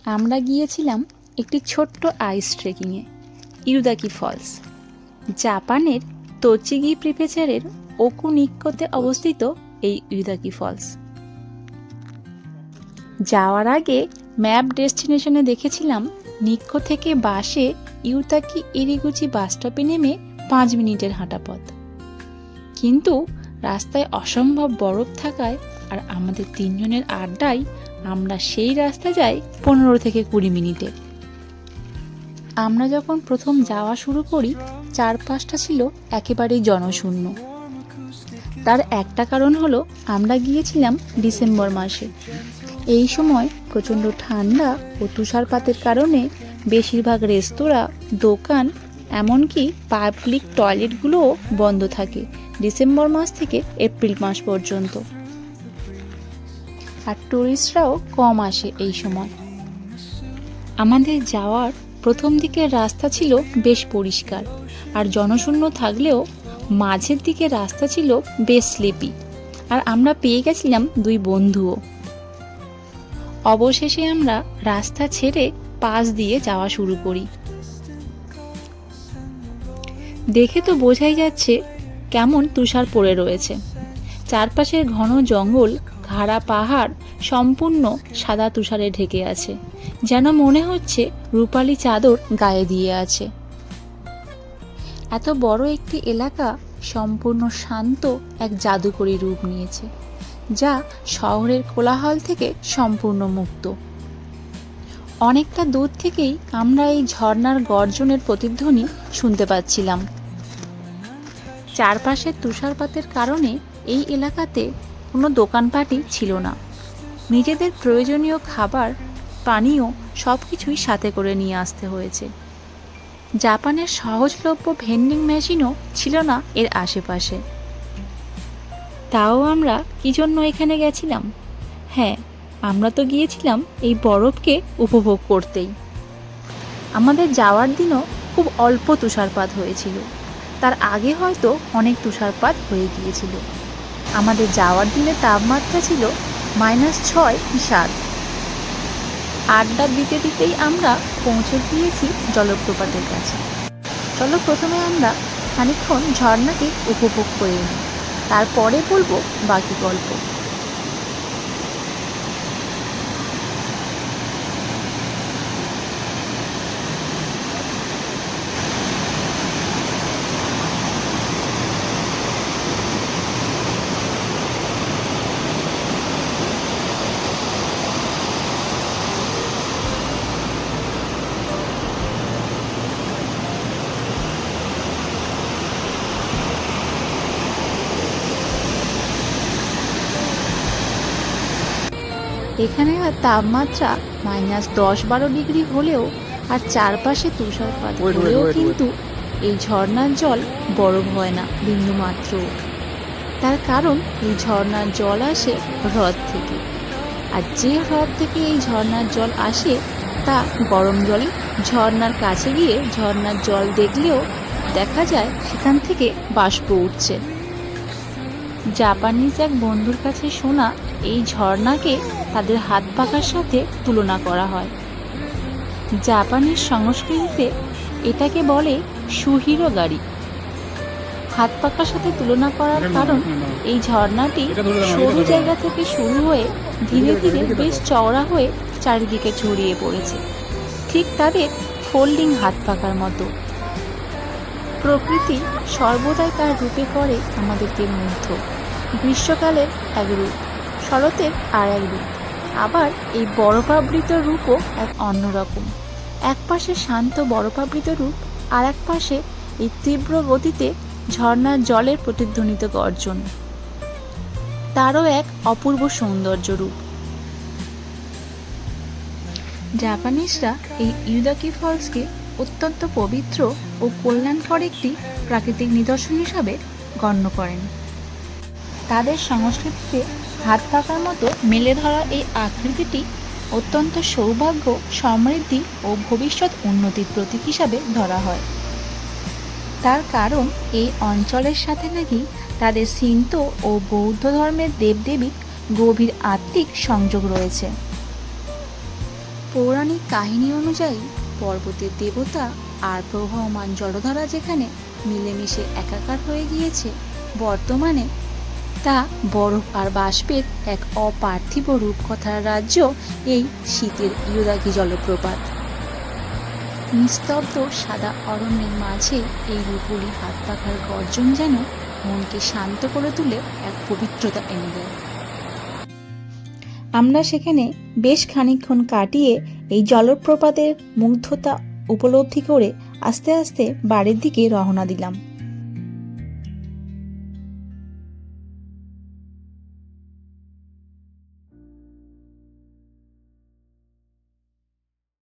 আমরা গিয়েছিলাম একটি ছোট্ট আইস ট্রেকিংয়ে, ইউদাকি ফলস। জাপানের তোচিগি প্রিফেকচারের ওকুনিক্কোতে অবস্থিত এই ইউদাকি ফলস। যাওয়ার আগে ম্যাপ ডেস্টিনেশনে দেখেছিলাম নিক্কো থেকে বাসে ইউতাকি ইরিগুচি বাসস্টপে নেমে 5 মিনিটের হাঁটা পথ। কিন্তু রাস্তায় অসম্ভব বরফ থাকায় আর আমাদের 3 জনের আড্ডায় আমরা সেই রাস্তা যাই 15 থেকে 20 মিনিটে। আমরা যখন প্রথম যাওয়া শুরু করি চারপাশটা ছিল একেবারেই জনশূন্য। তার একটা কারণ হলো আমরা গিয়েছিলাম ডিসেম্বর মাসে। এই সময় প্রচণ্ড ঠান্ডা ও তুষারপাতের কারণে বেশিরভাগ রেস্তোরাঁ, দোকান, এমনকি পাবলিক টয়লেটগুলোও বন্ধ থাকে ডিসেম্বর মাস থেকে এপ্রিল মাস পর্যন্ত। আর টুরিস্টরাও কম আসে এই সময়। আমাদের যাওয়ার প্রথম দিকের রাস্তা ছিল বেশ পরিষ্কার আর জনশূন্য থাকলেও মাঝের দিকের রাস্তা ছিল বেশ স্লিপি, আর আমরা পেয়ে গেছিলাম 2 বন্ধুও। অবশেষে আমরা রাস্তা ছেড়ে পাশ দিয়ে যাওয়া শুরু করি। দেখে তো বোঝাই যাচ্ছে কেমন তুষার পড়ে রয়েছে। চারপাশের ঘন জঙ্গল, খাড়া পাহাড় সম্পূর্ণ সাদা তুষারে ঢেকে আছে, যেন মনে হচ্ছে রূপালি চাদর গায়ে দিয়ে আছে। এত বড় একটি এলাকা সম্পূর্ণ শান্ত এক জাদুকরী রূপ নিয়েছে, যা শহরের কোলাহল থেকে সম্পূর্ণ মুক্ত। অনেকটা দূর থেকেই আমরা এই ঝর্ণার গর্জনের প্রতিধ্বনি শুনতে পাচ্ছিলাম। চারপাশের তুষারপাতের কারণে এই এলাকাতে কোনো দোকানপাটই ছিল না। নিজেদের প্রয়োজনীয় খাবার, পানীয় সব কিছুই সাথে করে নিয়ে আসতে হয়েছে। জাপানের সহজলভ্য ভেন্ডিং মেশিনও ছিল না এর আশেপাশে। তাও আমরা কি জন্য এখানে গেছিলাম? হ্যাঁ, আমরা তো গিয়েছিলাম এই বরফকে উপভোগ করতেই। আমাদের যাওয়ার দিনও খুব অল্প তুষারপাত হয়েছিল, তার আগে হয়তো অনেক তুষারপাত হয়ে গিয়েছিল। আমাদের যাওয়ার দিনে তাপমাত্রা ছিল -6 কি 7। আড্ডা দিতে দিতেই আমরা পৌঁছে গিয়েছি জলপ্রপাতের কাছে। চলো প্রথমে আমরা খানিকক্ষণ ঝর্ণাকে উপভোগ করে নিই, তারপরে বলবো বাকি গল্প। এখানে তাপমাত্রা -10-12 ডিগ্রি হলেও আর চারপাশে তুষারপাত হলেও কিন্তু এই ঝর্ণার জল বরফ হয় না বিন্দু মাত্র। তার কারণ এই ঝর্ণার জল আসে হ্রদ থেকে, আর যে হ্রদ থেকে এই ঝর্ণার জল আসে তা গরম জল। ঝর্ণার কাছে গিয়ে ঝর্ণার জল দেখলেও দেখা যায় সেখান থেকে বাষ্প উঠছে। জাপানিজ এক বন্ধুর কাছে শোনা এই ঝর্ণাকে তাদের হাত পাখার সাথে তুলনা করা হয়। জাপানিজ সংস্কৃতিতে এটাকে বলে সুহিরো গাড়ি। হাত পাখার সাথে তুলনা করার কারণ এই ঝর্ণাটি সরু জায়গা থেকে শুরু হয়ে ধীরে ধীরে বেশ চওড়া হয়ে চারিদিকে ছড়িয়ে পড়েছে, ঠিক তাদের ফোল্ডিং হাত পাখার মতো। প্রকৃতি সর্বদাই তার রূপে করে আমাদেরকে মুগ্ধ। গ্রীষ্মকালের এক রূপ, শরতের আর এক রূপ, আবার এই বরফাবৃত রূপও এক অন্যরকম। এক পাশে শান্ত বরফাবৃত রূপ, আর এক পাশে এই তীব্র গতিতে ঝর্ণার জলের প্রতিধ্বনিত গর্জন, তারও এক অপূর্ব সৌন্দর্য রূপ। জাপানিজরা এই ইউদাকি ফলসকে অত্যন্ত পবিত্র ও কল্যাণকর একটি প্রাকৃতিক নিদর্শন হিসাবে গণ্য করেন। তাদের সংস্কৃতিতে হাত পাখার মতো মেলে ধরা এই আকৃতিটি অত্যন্ত সৌভাগ্য, সমৃদ্ধি ও ভবিষ্যৎ উন্নতির প্রতীক হিসাবে ধরা হয়। তার কারণ এই অঞ্চলের সাথে নাকি তাদের শিন্তো ও বৌদ্ধ ধর্মের দেবদেবীর গভীর আত্মিক সংযোগ রয়েছে। পৌরাণিক কাহিনী অনুযায়ী পর্বতের দেবতা আর প্রবাহমান জলধারা যেখানে মিলেমিশে একাকার হয়ে গিয়েছে, বর্তমানে তা বরফ আর বাষ্পের এক অপার্থিব রূপকথার রাজ্য এই শীতের ইয়োদাগি জলপ্রপাত। নিস্তব্ধ সাদা অরণ্যের মাঝে এই রূপলি হাত পাখার গর্জন যেন মনকে শান্ত করে তুলে এক পবিত্রতা এনে দেয়। আমরা সেখানে বেশ খানিকক্ষণ কাটিয়ে এই জলপ্রপাতের মুগ্ধতা উপলব্ধি করে আস্তে আস্তে বাড়ির দিকে রওনা দিলাম।